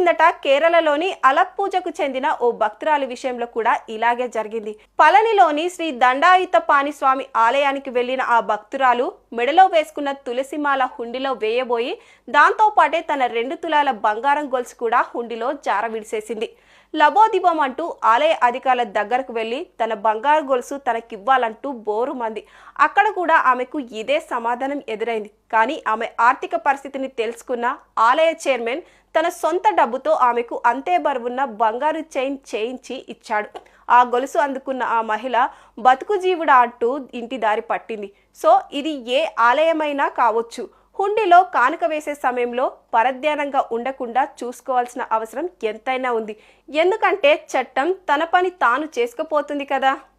కిందట కేరళలోని అలప్పూజకు చెందిన ఓ భక్తురాలి విషయంలో కూడా ఇలాగే జరిగింది. పళనిలోని శ్రీ దండాయుతపాణి స్వామి ఆలయానికి వెళ్లిన ఆ భక్తురాలు మెడలో వేసుకున్న తులసిమాల హుండీలో వేయబోయి దాంతో పాటే తన 2 తులాల బంగారం గొలుసు కూడా హుండీలో జార విడిసేసింది. లబోదిబం అంటూ ఆలయ అధికారుల దగ్గరకు వెళ్లి తన బంగారు గొలుసు తనకివ్వాలంటూ బోరు మంది. అక్కడ కూడా ఆమెకు ఇదే సమాధానం ఎదురైంది. కానీ ఆమె ఆర్థిక పరిస్థితిని తెలుసుకున్న ఆలయ చైర్మన్ తన సొంత డబ్బుతో ఆమెకు అంతే బరువున్న బంగారు చైన్ చేయించి ఇచ్చాడు. ఆ గొలుసు అందుకున్న ఆ మహిళ బతుకు జీవుడా అంటూ ఇంటి దారి పట్టింది. సో ఇది ఏ ఆలయమైనా కావచ్చు. హుండీలో కానుక వేసే సమయంలో పరధ్యానంగా ఉండకుండా చూసుకోవాల్సిన అవసరం ఎంతైనా ఉంది. ఎందుకంటే చట్టం తన పని తాను చేసుకుపోతుంది కదా.